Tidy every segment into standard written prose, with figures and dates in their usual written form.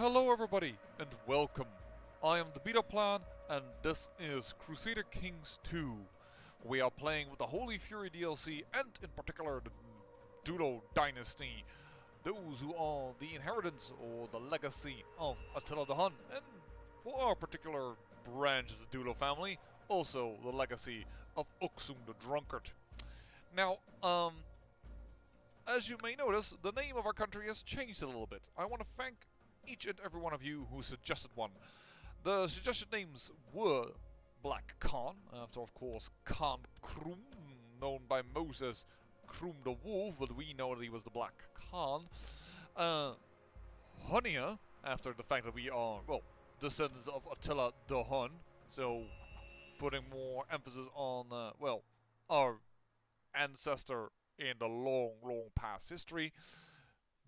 Hello everybody and welcome. I am the Beta Plan and this is Crusader Kings 2. We are playing with the Holy Fury DLC and in particular the Dulo Dynasty. Those who are the inheritance or the legacy of Attila the Hun, and for our particular branch of the Dulo family, also the legacy of Uxum the Drunkard. Now, as you may notice, the name of our country has changed a little bit. I want to thank each and every one of you who suggested one. The suggested names were Black Khan, after of course Khan Krum, known by Moses Krum the Wolf, but we know that he was the Black Khan. Hunia, after the fact that we are, well, descendants of Attila the Hun, so putting more emphasis on, well, our ancestor in the long, long past history.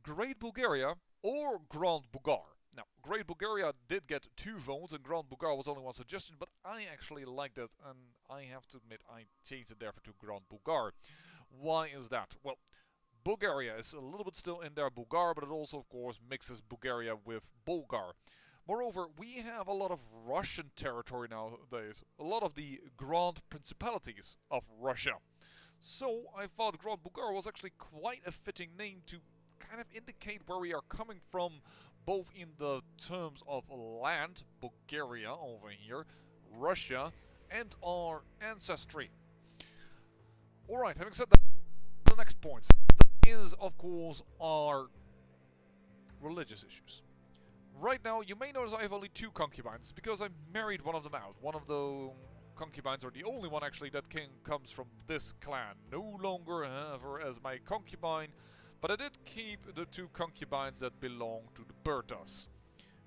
Great Bulgaria, or Grand Bulgar. Now, Great Bulgaria did get 2 votes, and Grand Bulgar was only one suggestion, but I actually liked it, and I have to admit I changed it therefore to Grand Bulgar. Why is that? Well, Bulgaria is a little bit still in there Bulgar, but it also, of course, mixes Bulgaria with Bulgar. Moreover, we have a lot of Russian territory nowadays, a lot of the Grand Principalities of Russia. So I thought Grand Bulgar was actually quite a fitting name to kind of indicate where we are coming from, both in the terms of land, Bulgaria over here, Russia, and our ancestry. Alright, having said that, the next point is, of course, our religious issues. Right now, you may notice I have only 2 concubines, because I married one of them out. One of the concubines, or the only one actually, that comes from this clan. No longer have her as my concubine, but I did keep the 2 concubines that belong to the Bertas.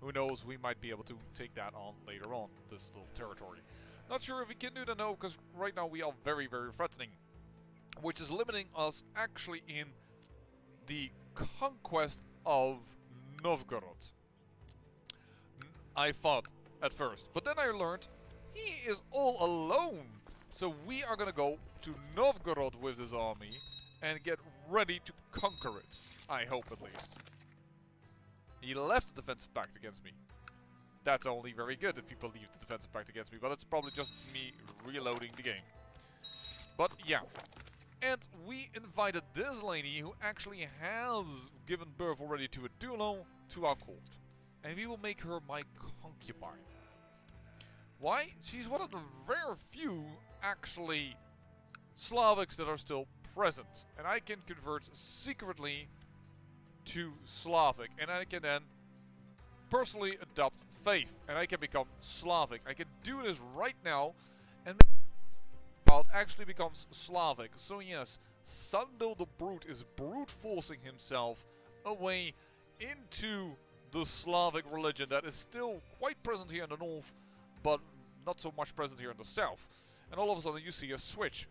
Who knows, we might be able to take that on later on, this little territory. Not sure if we can do that now, because right now we are very, very threatening. Which is limiting us actually in the conquest of Novgorod. I thought at first, but then I learned he is all alone. So we are gonna go to Novgorod with this army and get ready to conquer it. I hope, at least. He left the defensive pact against me. That's only very good if people leave the defensive pact against me, but it's probably just me reloading the game. But yeah. And we invited this lady, who actually has given birth already to a Dulo, to our court. And we will make her my concubine. Why? She's one of the very few, actually, Slavics that are still present, and I can convert secretly to Slavic, and I can then personally adopt faith, and I can become Slavic. I can do this right now, and the child actually becomes Slavic. So yes, Sandil the Brute is brute forcing himself away into the Slavic religion that is still quite present here in the north, but not so much present here in the south. And all of a sudden you see a switch.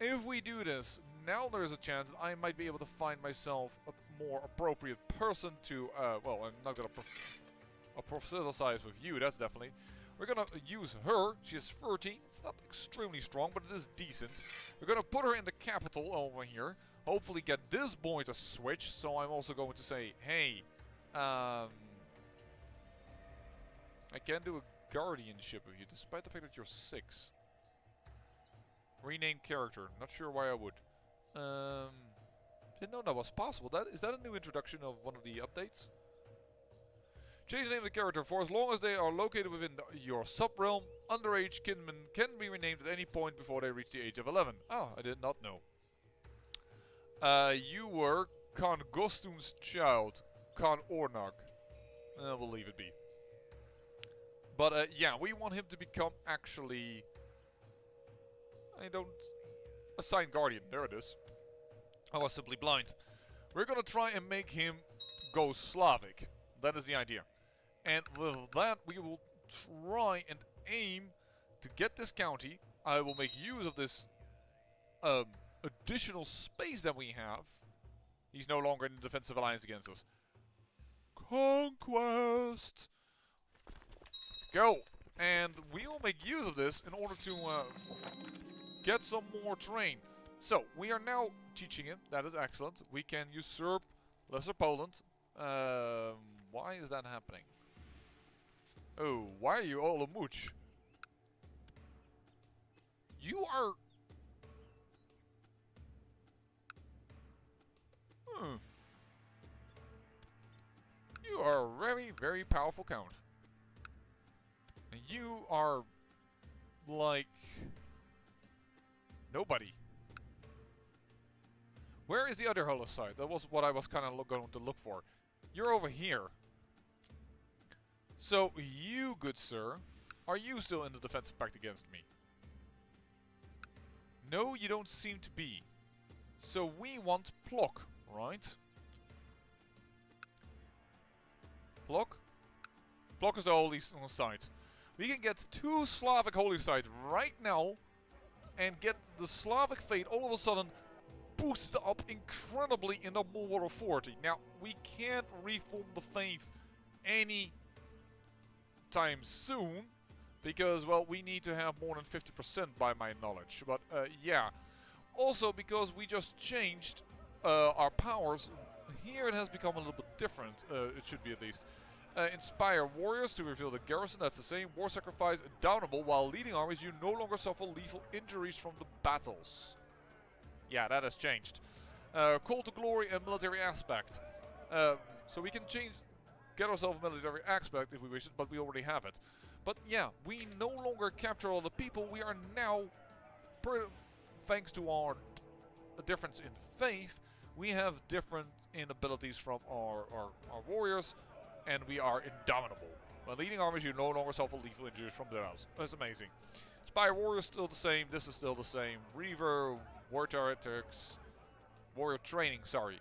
If we do this, now there is a chance that I might be able to find myself a more appropriate person to, well, I'm not going to proselytize with you, that's definitely. We're going to use her. She is 13. It's not extremely strong, but it is decent. We're going to put her in the capital over here. Hopefully get this boy to switch. So I'm also going to say, hey, I can do a guardianship of you, despite the fact that you're 6. Rename character. Not sure why I would. Didn't know that was possible. Is that a new introduction of one of the updates? Change the name of the character. For as long as they are located within your sub-realm, underage kinmen can be renamed at any point before they reach the age of 11. Oh, I did not know. You were Khan Gostun's child, Khan Ornag. We'll leave it be. But yeah, we want him to become actually... I don't... assign guardian. There it is. I was simply blind. We're gonna try and make him go Slavic. That is the idea. And with that, we will try and aim to get this county. I will make use of this additional space that we have. He's no longer in the defensive alliance against us. Conquest! Go! And we will make use of this in order to get some more terrain. So, we are now teaching him. That is excellent. We can usurp Lesser Poland. Why why is that happening? Oh, why are you all a mooch? You are... You are a very, very powerful count. And you are... like... nobody. Where is the other hollow side? That was what I was kind of going to look for. You're over here. So, you, good sir, are you still in the defensive pact against me? No, you don't seem to be. So we want Plok, right? Plok? Plok is the holy site. We can get 2 Slavic holy sites right now and get the Slavic fate all of a sudden boosted up incredibly in the War of 40. Now, we can't reform the faith any time soon because, well, we need to have more than 50% by my knowledge. But, yeah. Also, because we just changed our powers, here it has become a little bit different. It should be at least. Inspire warriors to reveal the garrison, that's the same. War sacrifice, downable. While leading armies, you no longer suffer lethal injuries from the battles. Yeah, that has changed. Call to glory and military aspect. So we can get ourselves a military aspect if we wish it, but we already have it. But yeah, we no longer capture all the people. We are now, thanks to our difference in faith, we have different abilities from our warriors, and we are indomitable. When leading armies, you no longer suffer lethal injuries from the battles. That's amazing. Spy warrior is still the same. This is still the same. Reaver, war tactics, warrior training. Sorry.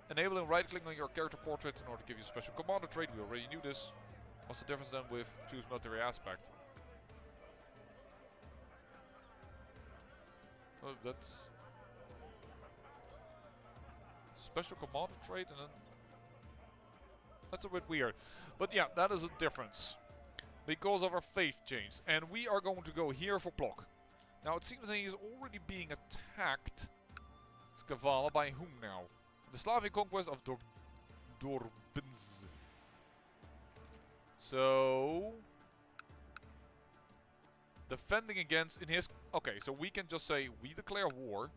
Enabling right-clicking on your character portrait in order to give you a special commander trait. We already knew this. What's the difference then with choose military aspect? Oh, that's special commander trait, and then that's a bit weird. But yeah, that is a difference because of our faith change, and we are going to go here for Plok. Now it seems that he is already being attacked, Skavala, by whom now? The Slavic conquest of Dorbins. So defending against in his... Okay, so we can just say we declare war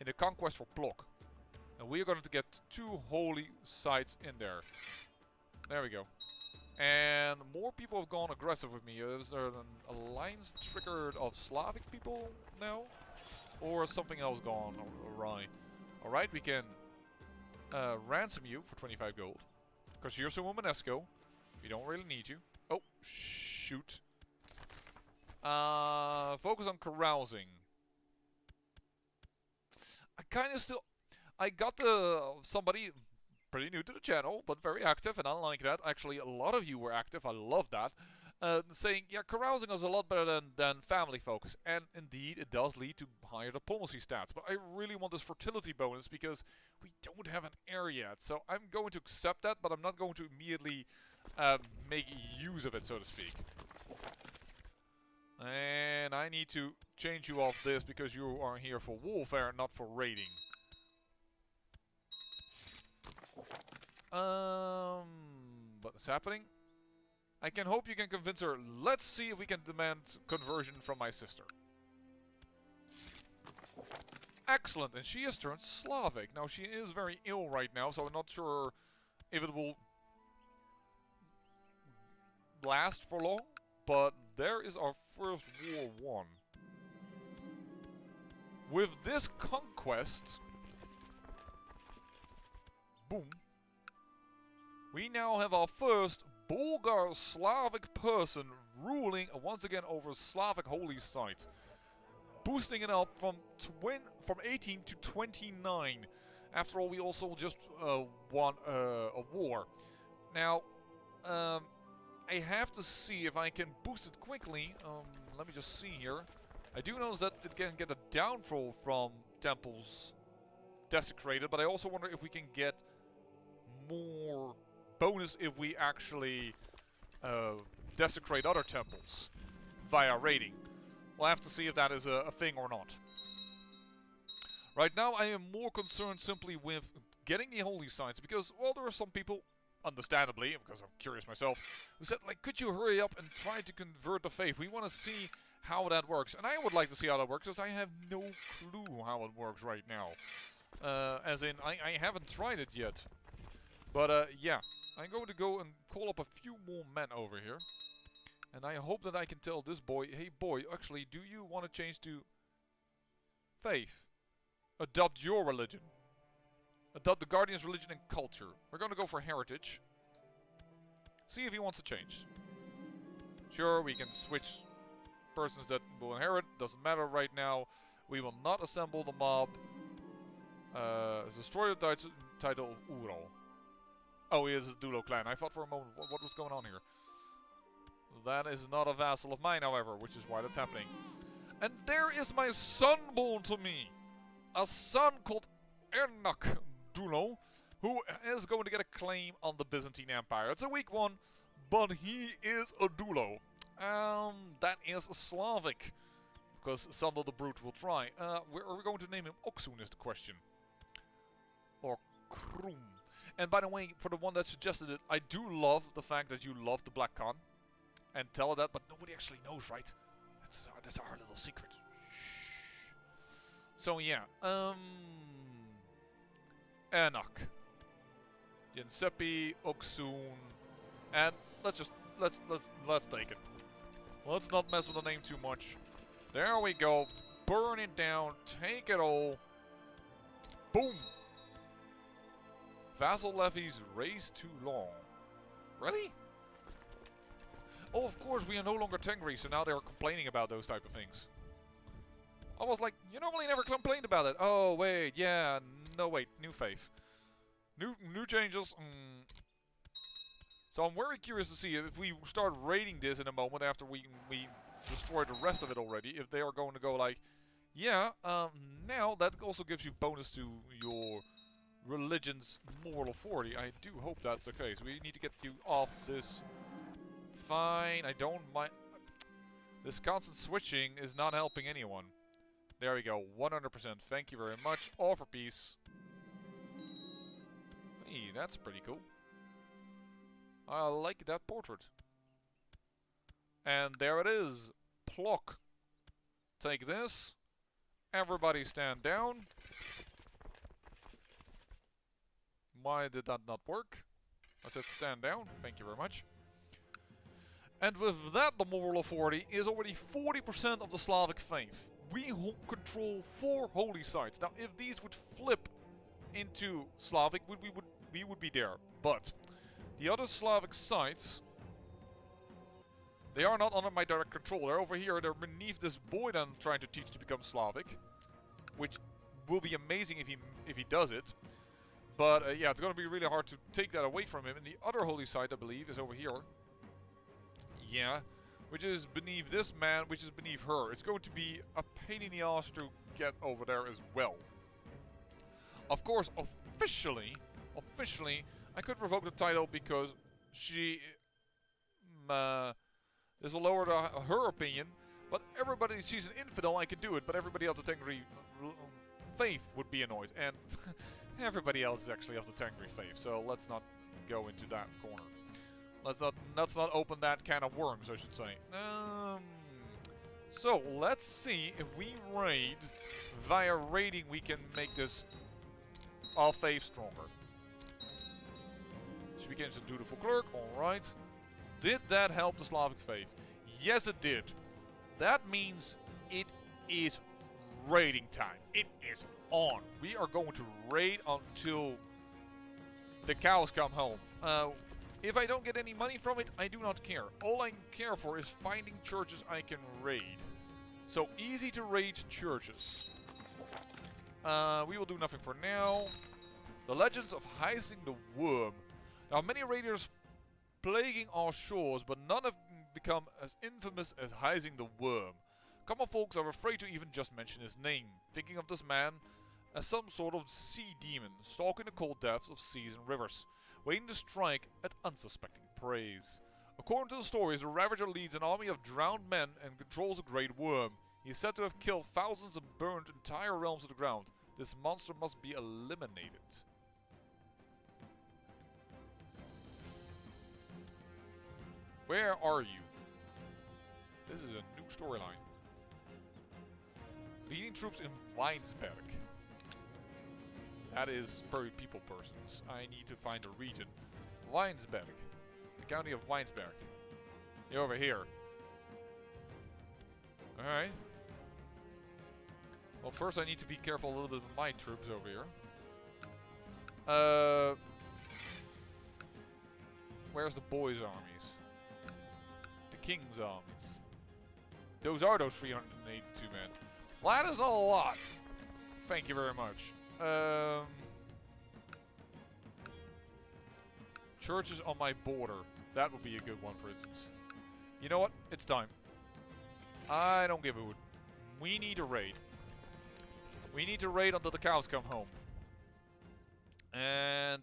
in the conquest for Plok. And we are going to get 2 holy sites in there. There we go. And more people have gone aggressive with me. Is there an alliance triggered of Slavic people now? Or something else gone awry? Alright, we can ransom you for 25 gold. Because you're so Womanesco. We don't really need you. Oh, shoot. Focus on carousing. I kind of still... I got somebody pretty new to the channel, but very active, and I like that. Actually, a lot of you were active. I love that. Saying, yeah, carousing is a lot better than family focus. And indeed, it does lead to higher diplomacy stats. But I really want this fertility bonus because we don't have an heir yet. So I'm going to accept that, but I'm not going to immediately make use of it, so to speak. And I need to change you off this because you are here for warfare, not for raiding. But it's happening. I can hope you can convince her. Let's see if we can demand conversion from my sister. Excellent, and she has turned Slavic. Now she is very ill right now, so I'm not sure if it will last for long. But there is our first war won. With this conquest, boom, we now have our first Bulgar Slavic person ruling once again over Slavic holy site, boosting it up from 18 to 29. After all, we also just won a war. Now, I have to see if I can boost it quickly. Let me just see here. I do know that it can get a downfall from temples desecrated, but I also wonder if we can get more bonus if we actually desecrate other temples via raiding. We'll have to see if that is a thing or not. Right now I am more concerned simply with getting the holy sites because, well, there are some people, understandably, because I'm curious myself, who said, like, could you hurry up and try to convert the faith? We want to see how that works. And I would like to see how that works, because I have no clue how it works right now. As in, I haven't tried it yet. But, yeah. I'm going to go and call up a few more men over here. And I hope that I can tell this boy, hey boy, actually, do you want to change to faith? Adopt your religion. Adopt the Guardian's religion and culture. We're going to go for heritage. See if he wants to change. Sure, we can switch persons that will inherit. Doesn't matter right now. We will not assemble the mob. Destroy the title of Ural. Oh, he is a Dulo clan. I thought for a moment, what was going on here? That is not a vassal of mine, however, which is why that's happening. And there is my son born to me. A son called Enoch Dulo, who is going to get a claim on the Byzantine Empire. It's a weak one, but he is a Dulo. That is a Slavic, because Sandil the Brute will try. Are we going to name him Oksun is the question. Or Krum. And by the way, for the one that suggested it, I do love the fact that you love the Black Khan. And tell her that, but nobody actually knows, right? That's our little secret. Shh. So yeah, Enoch, Yensepi, Oksun, and let's take it. Let's not mess with the name too much. There we go. Burn it down. Take it all. Boom. Vassal levies raised too long. Really? Oh, of course, we are no longer Tengri, so now they're complaining about those type of things. I was like, you normally never complained about it. Oh, wait, yeah, no, wait, new faith. New changes. So I'm very curious to see if we start raiding this in a moment after we destroy the rest of it already, if they are going to go like, yeah, now that also gives you bonus to your religion's moral authority. I do hope that's the case. We need to get you off this. Fine, I don't mind. This constant switching is not helping anyone. There we go, 100%. Thank you very much. All for peace. Hey, that's pretty cool. I like that portrait. And there it is. Plock. Take this. Everybody stand down. Why did that not work? I said stand down. Thank you very much. And with that, the moral authority is already 40% of the Slavic faith. We control 4 holy sites. Now, if these would flip into Slavic, we would be there. But the other Slavic sites, they are not under my direct control. They're over here. They're beneath this boy that I'm trying to teach to become Slavic, which will be amazing if he does it. But yeah, it's going to be really hard to take that away from him. And the other holy site, I believe, is over here. Yeah, which is beneath this man, which is beneath her. It's going to be a pain in the ass to get over there as well. Of course, officially, I could revoke the title because she, this will lower her opinion. But everybody, she's an infidel, I can do it. But everybody else of the Tengri faith would be annoyed, and everybody else is actually of the Tengri faith. So let's not go into that corner. Let's not open that can of worms, I should say. So let's see if we raid via raiding, we can make this our faith stronger. She became a dutiful clerk. All right. Did that help the Slavic faith? Yes, it did. That means it is raiding time. It is on. We are going to raid until the cows come home. If I don't get any money from it, I do not care. All I care for is finding churches I can raid. So easy to raid churches. We will do nothing for now. The legends of Heising the Worm. There are many raiders plaguing our shores, but none have become as infamous as Heising the Worm. Common folks are afraid to even just mention his name, thinking of this man as some sort of sea demon, stalking the cold depths of seas and rivers, waiting to strike at unsuspecting preys. According to the stories, the Ravager leads an army of drowned men and controls a great worm. He is said to have killed thousands and burned entire realms to the ground. This monster must be eliminated. Where are you? This is a new storyline. Leading troops in Weinsberg. That is per people persons. I need to find a region. Weinsberg. The county of Weinsberg. You're over here. Alright. Well, first I need to be careful a little bit with my troops over here. Where's the boys' armies? The king's armies. Those are those 382 men. Well, that is not a lot. Thank you very much. Churches on my border. That would be a good one, for instance. You know what? It's time. I don't give a hoot. We need a raid. We need to raid until the cows come home. And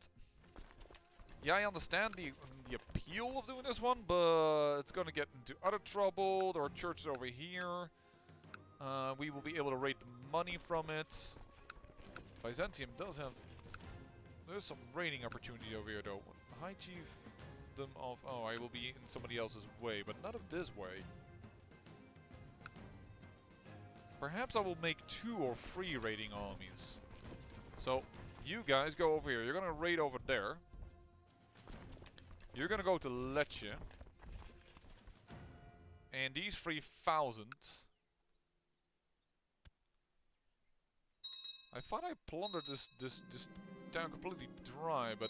yeah, I understand the appeal of doing this one, but it's gonna get into other trouble. There are churches over here. We will be able to raid the money from it. Byzantium does have... There's some raiding opportunity over here, though. High Chiefdom of... Oh, I will be in somebody else's way, but not of this way. Perhaps I will make 2 or 3 raiding armies. So, you guys go over here. You're gonna raid over there. You're gonna go to Lecce. And these 3,000... I thought I plundered this town completely dry, but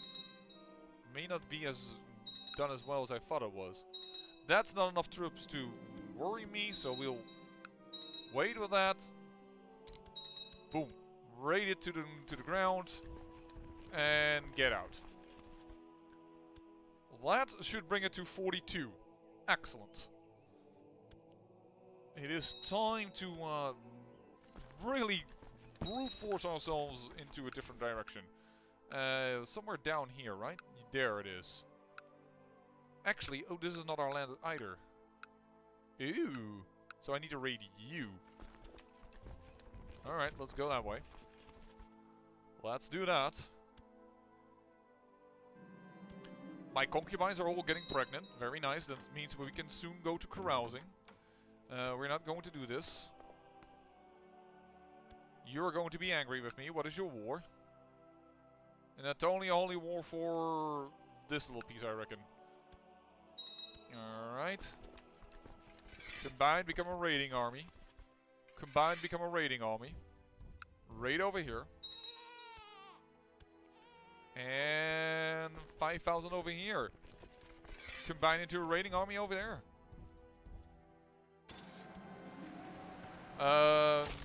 may not be as done as well as I thought it was. That's not enough troops to worry me, so we'll wait with that. Boom. Raid it to the ground and get out. That should bring it to 42. Excellent. It is time to really brute force ourselves into a different direction. Somewhere down here, right? There it is. Actually, oh, this is not our land either. Ew. So I need to raid you. Alright, let's go that way. Let's do that. My concubines are all getting pregnant. Very nice. That means we can soon go to carousing. We're not going to do this. You're going to be angry with me. What is your war? And that's only a holy war for this little piece, I reckon. Alright. Combined, become a raiding army. Combined, become a raiding army. Raid over here. And 5,000 over here. Combine into a raiding army over there.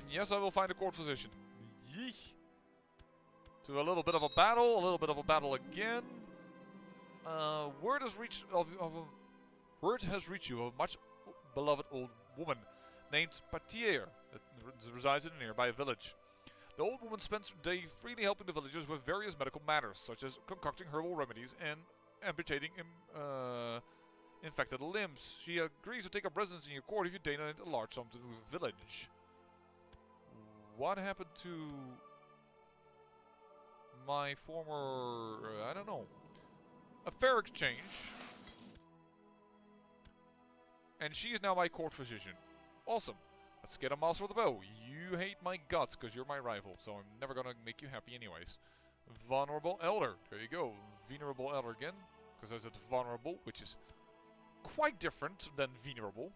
Yes, I will find a court physician. Yeesh. To a little bit of a battle again. Word has reached you of a much beloved old woman named Patier that resides in a nearby village. The old woman spends her day freely helping the villagers with various medical matters, such as concocting herbal remedies and amputating infected limbs. She agrees to take up residence in your court if you donate a large sum to the village. What happened to my former... I don't know. A fair exchange. And she is now my court physician. Awesome. Let's get a master of the bow. You hate my guts because you're my rival, so I'm never gonna make you happy anyways. Vulnerable Elder. There you go. Venerable Elder again. Because I said vulnerable, which is quite different than venerable.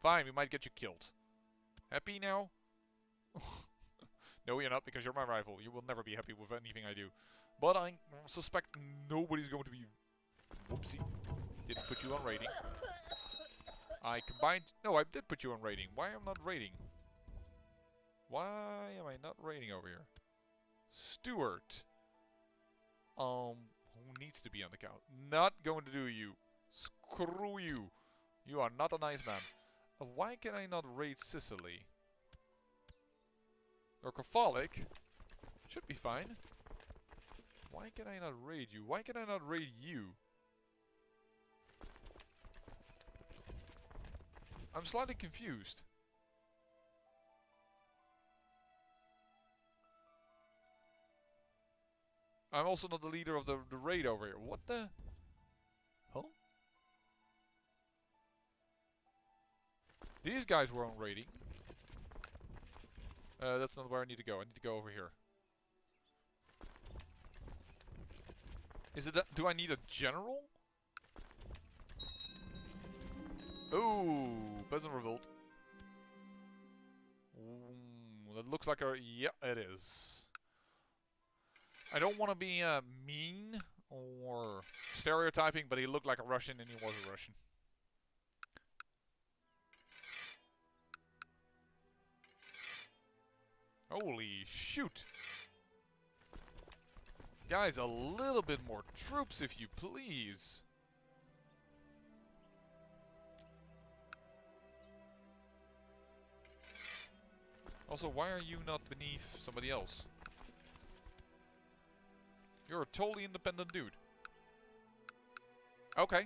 Fine, we might get you killed. Happy now? No, you're not, because you're my rival. You will never be happy with anything I do. But I suspect nobody's going to be... Whoopsie. Didn't put you on rating. I combined... No, I did put you on rating. Why am I not rating? Why am I not rating over here? Stewart. Who needs to be on the count? Not going to do you. Screw you. You are not a nice man. Why can I not raid Sicily? Or Catholic? Should be fine. Why can I not raid you? Why can I not raid you? I'm slightly confused. I'm also not the leader of the raid over here. What the? These guys weren't raiding. That's not where I need to go. I need to go over here. Is it that? Do I need a general? Ooh, peasant revolt. That looks like a... Yeah, it is. I don't want to be mean or stereotyping, but he looked like a Russian and he was a Russian. Holy shoot. Guys, a little bit more troops if you please. Also, why are you not beneath somebody else? You're a totally independent dude. Okay.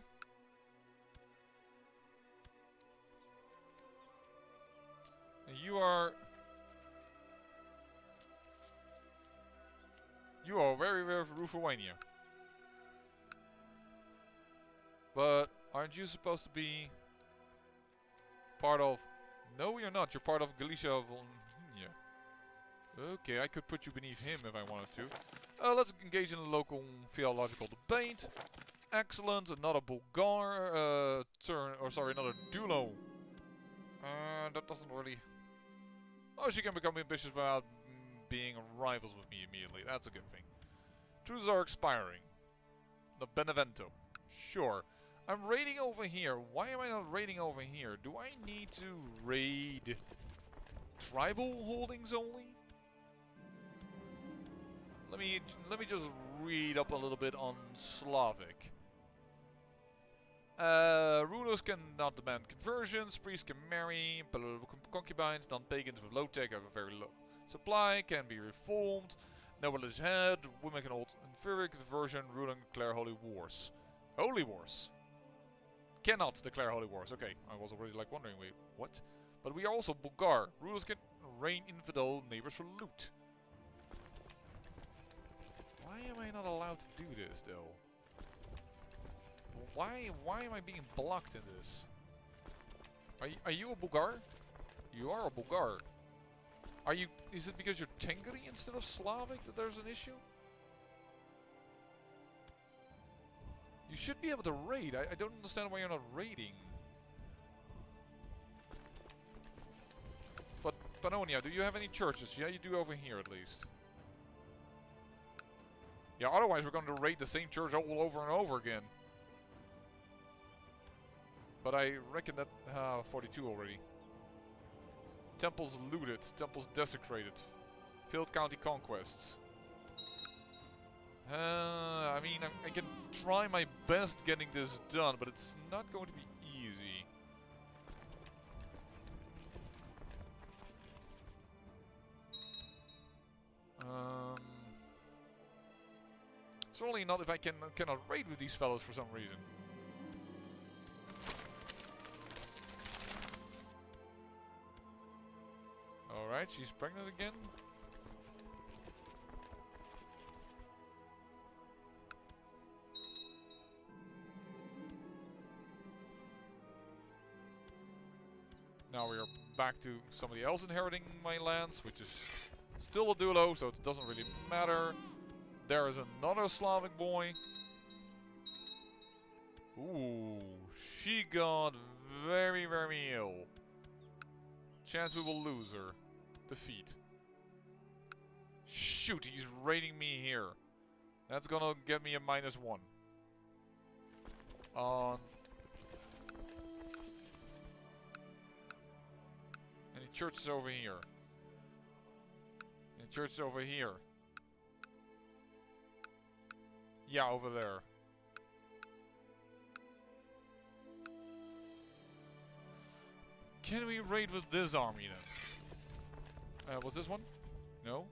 And you are very, very Lithuania. But aren't you supposed to be part of... No, you're not. You're part of Galicia of Volhynia. Okay, I could put you beneath him if I wanted to. Let's engage in a local theological debate. Excellent. Another Bulgar turn, or sorry, another Dulo. That doesn't really... Oh, she can become ambitious without being rivals with me immediately. That's a good thing. Truces are expiring. The Benevento. Sure. I'm raiding over here. Why am I not raiding over here? Do I need to raid tribal holdings only? Let me just read up a little bit on Slavic. Rulers cannot demand conversions. Priests can marry. Concubines, non-pagans with low tech have a very low supply. Can be reformed. Noble is head. Women can hold inferior conversion. Ruling declare holy wars. Holy wars. Cannot declare holy wars. Okay, I was already like wondering, wait, what? But we are also Bulgar. Rulers can reign infidel neighbors for loot. Why am I not allowed to do this, though? Why am I being blocked in this? Are you a Bulgar? You are a Bulgar. Are you... Is it because you're Tengri instead of Slavic that there's an issue? You should be able to raid. I don't understand why you're not raiding. But, Pannonia, do you have any churches? Yeah, you do over here at least. Yeah, otherwise we're going to raid the same church all over and over again. But I reckon that... 42 already. Temples looted. Temples desecrated. Failed county conquests. I mean, I can try my best getting this done, but it's not going to be easy. Certainly not if I cannot raid with these fellows for some reason. Alright, she's pregnant again. Now we are back to somebody else inheriting my lands, which is still a Dulo, so it doesn't really matter. There is another Slavic boy. Ooh, she got very, very ill. Chance we will lose her. Defeat. Shoot, he's raiding me here. That's gonna get me a -1. On... Any churches over here? Any churches over here? Yeah, over there. Can we raid with this army then? Was this one? No?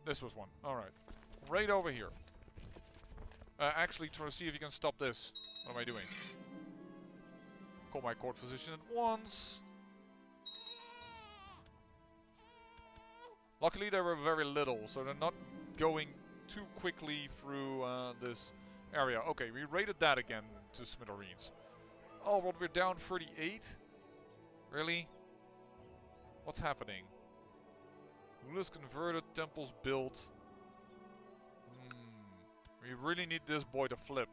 This was one. Alright. Raid over here. Actually, try to see if you can stop this. What am I doing? Call my court physician at once. Luckily, they were very little, so they're not going too quickly through this area. Okay, we raided that again to smithereens. Oh, well, we're down 38. Really? What's happening? Rulers converted, temples built. We really need this boy to flip.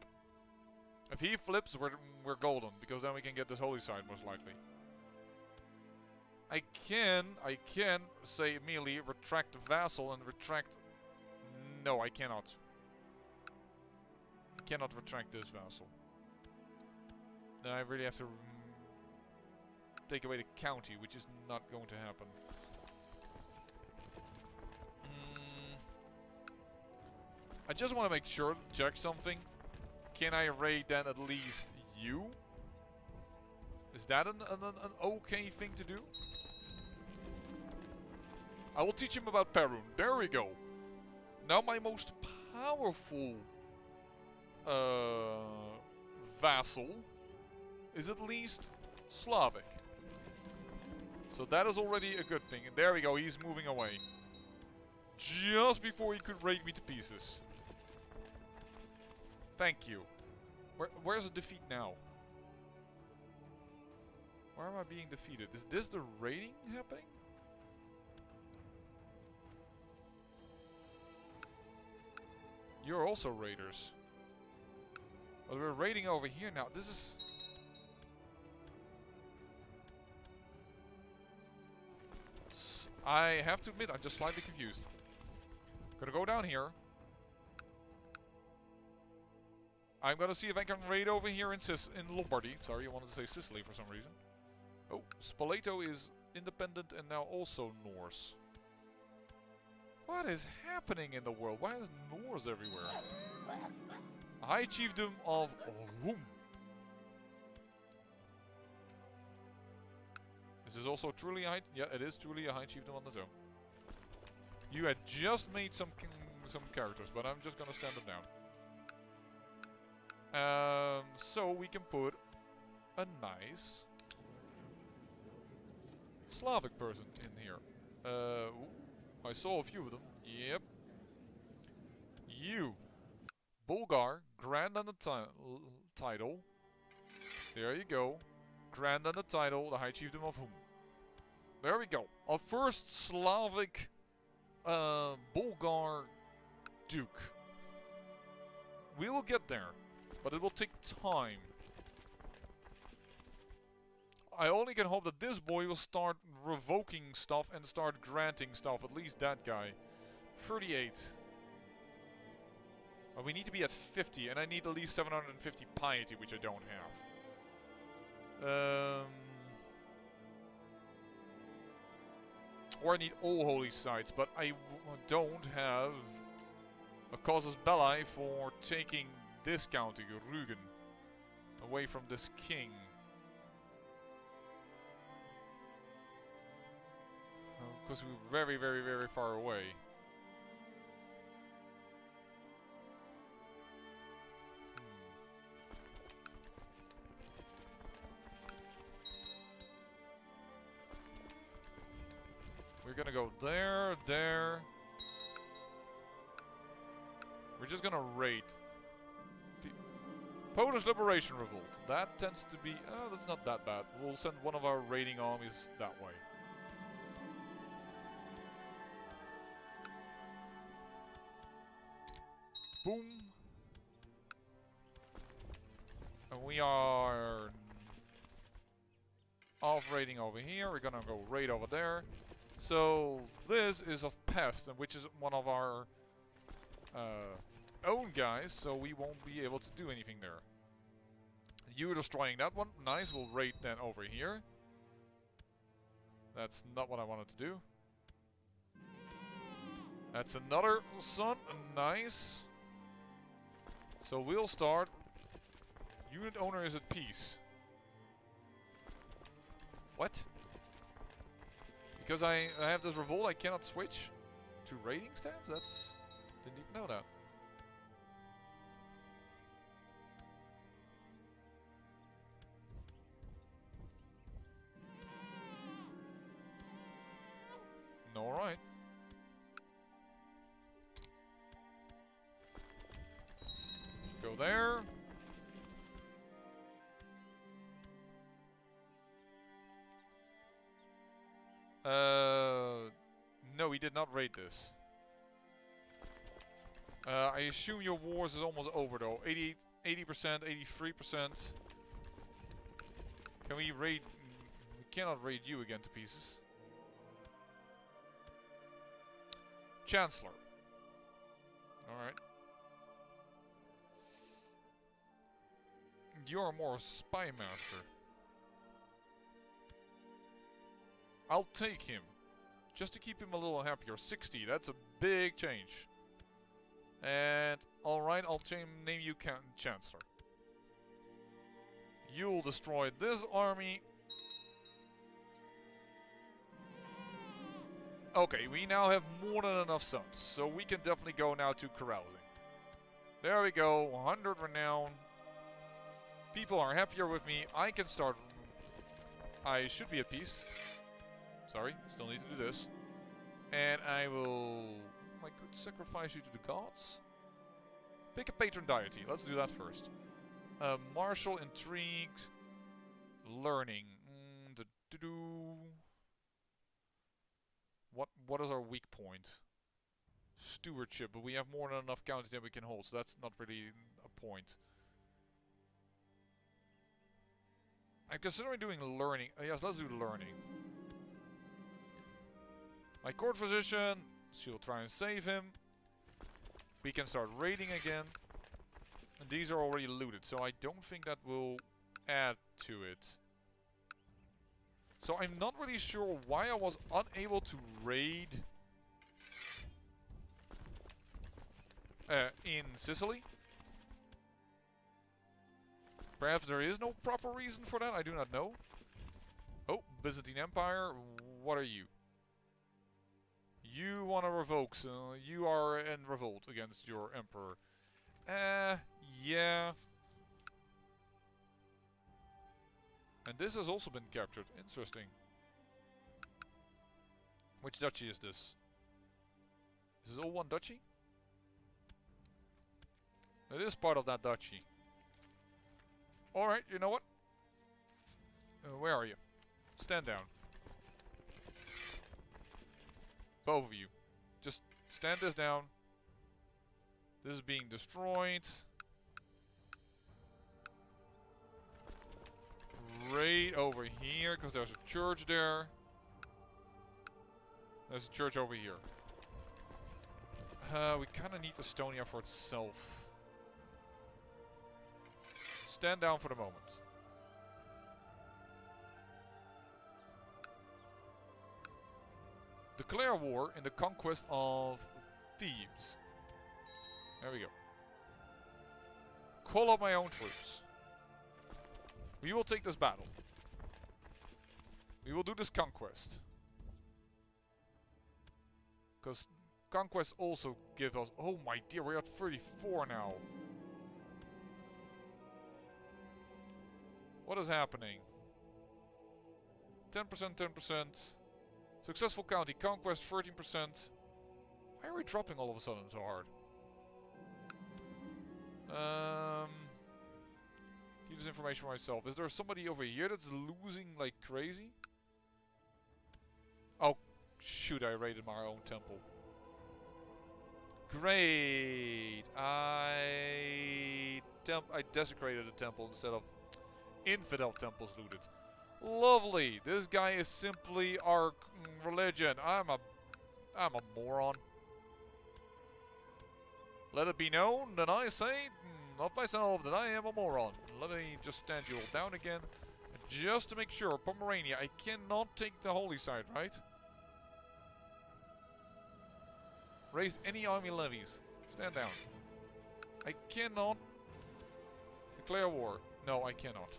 If he flips, we're golden, because then we can get this holy side most likely. I can say immediately retract vassal and retract. No, I cannot. I cannot retract this vassal. Then I really have to take away the county, which is not going to happen. I just want to make sure, check something. Can I raid then at least you? Is that an okay thing to do? I will teach him about Perun. There we go. Now my most powerful vassal is at least Slavic. So that is already a good thing. And there we go, he's moving away. Just before he could raid me to pieces. Thank you. Where's the defeat now? Where am I being defeated? Is this the raiding happening? You're also raiders. But we're raiding over here now. This is... I have to admit, I'm just slightly confused. Gonna go down here. I'm gonna see if I can raid over here in Lombardy. Sorry, I wanted to say Sicily for some reason. Oh, Spoleto is independent and now also Norse. What is happening in the world? Why is Norse everywhere? High Chiefdom of Whom? Is this also truly a high... Yeah, it is truly a High Chiefdom on its own. You had just made some characters, but I'm just gonna stand them down. So we can put a nice Slavic person in here. I saw a few of them. Yep. You. Bulgar, Grand on the title. There you go. Grand on the title, the High Chiefdom of Whom. There we go. Our first Slavic Bulgar Duke. We will get there, but it will take time. I only can hope that this boy will start revoking stuff and start granting stuff. At least that guy. 38. But we need to be at 50, and I need at least 750 piety, which I don't have. Or I need all holy sites, but I don't have a casus belli for taking this county, Rügen, away from this king. Because we're very, very, very far away. We're gonna go there, there. We're just gonna raid. The Polish Liberation Revolt. That tends to be... Oh, that's not that bad. We'll send one of our raiding armies that way. Boom. And we are off raiding over here. We're gonna go raid over there. So this is of Pest, which is one of our own guys, so we won't be able to do anything there. You're destroying that one. Nice, we'll raid then over here. That's not what I wanted to do. That's another son. Nice. So we'll start. Unit owner is at peace. What? Because I have this revolt, I cannot switch to raiding stance? That's... Didn't even know that. Alright. Go there. No, he did not raid this. I assume your wars is almost over though. 80%, 83%. Can we raid? We cannot raid you again to pieces. Chancellor. Alright. You're more spy master. I'll take him. Just to keep him a little happier. 60, that's a big change. And, alright, I'll name you Chancellor. You'll destroy this army. Okay, we now have more than enough sons. So we can definitely go now to carousing. There we go, 100 renown. People are happier with me. I can start... I should be at peace. Sorry, still need to do this. And I will... I could sacrifice you to the gods. Pick a patron deity. Let's do that first. Martial, intrigued, learning. What is our weak point? Stewardship, but we have more than enough counties that we can hold, so that's not really a point. I'm considering doing learning. Yes, let's do learning. My court physician, she'll try and save him. We can start raiding again. And these are already looted, so I don't think that will add to it. So I'm not really sure why I was unable to raid in Sicily. Perhaps there is no proper reason for that, I do not know. Oh, Byzantine Empire, what are you? You want to revoke, so you are in revolt against your emperor. Yeah. And this has also been captured. Interesting. Which duchy is this? Is this all one duchy? It is part of that duchy. Alright, you know what? Where are you? Stand down. Both of you. Just stand this down. This is being destroyed. Raid over here, because there's a church there. There's a church over here. We kind of need Estonia for itself. Stand down for the moment. Declare war in the conquest of Thebes. There we go. Call up my own troops. We will take this battle. We will do this conquest. Because conquest also gives us... Oh my dear, we're at 34 now. What is happening? 10%, 10%. Successful county conquest, 13%. Why are we dropping all of a sudden so hard? Keep this information for myself. Is there somebody over here that's losing like crazy? Oh, shoot, I raided my own temple. Great! I desecrated a temple instead of infidel temples looted. Lovely! This guy is simply our religion. I'm a moron. Let it be known that I say, of myself, that I am a moron. Let me just stand you all down again. Just to make sure, Pomerania, I cannot take the holy side, right? Raise any army levies. Stand down. I cannot declare war. No, I cannot.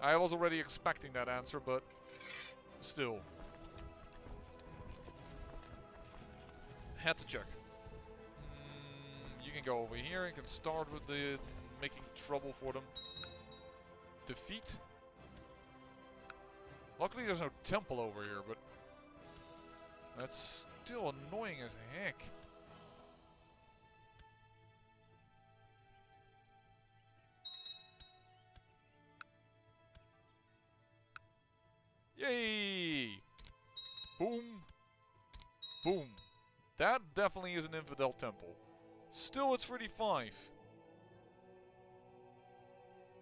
I was already expecting that answer, but still. Had to check. You can go over here and can start with the making trouble for them. Defeat. Luckily there's no temple over here, but that's still annoying as heck. Yay! Boom. That definitely is an infidel temple. Still, it's 35.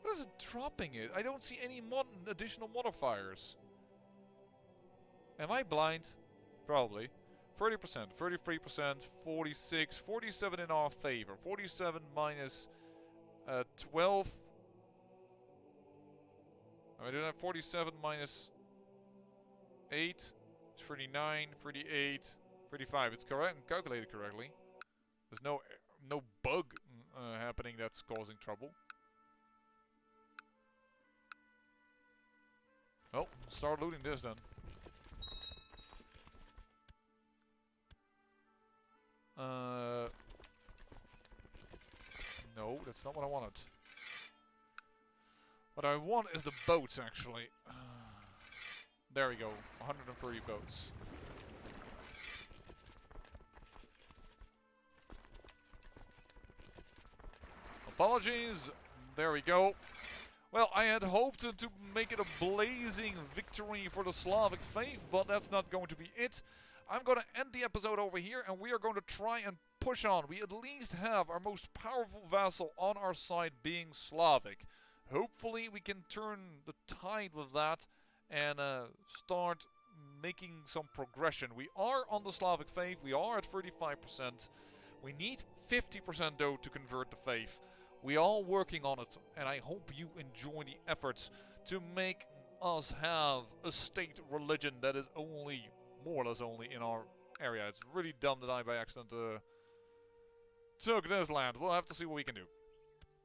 What is it dropping it? I don't see any additional modifiers. Am I blind? Probably. 30%, 33%, 46, 47 in our favor. 47 minus 12. Am I doing that? 47 minus 8. 39, 38, 35. It's correct and calculated correctly. There's no bug happening that's causing trouble. Oh, start looting this then. No, that's not what I wanted. What I want is the boats, actually. There we go. 130 boats. Apologies. There we go. Well, I had hoped to make it a blazing victory for the Slavic faith, but that's not going to be it. I'm going to end the episode over here, and we are going to try and push on. We at least have our most powerful vassal on our side being Slavic. Hopefully we can turn the tide with that and start making some progression. We are on the Slavic faith. We are at 35%. We need 50% though to convert the faith. We are working on it, and I hope you enjoy the efforts to make us have a state religion that is only, more or less only, in our area. It's really dumb that I by accident took this land. We'll have to see what we can do.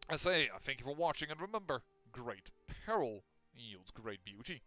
I say, thank you for watching, and remember, great peril yields great beauty.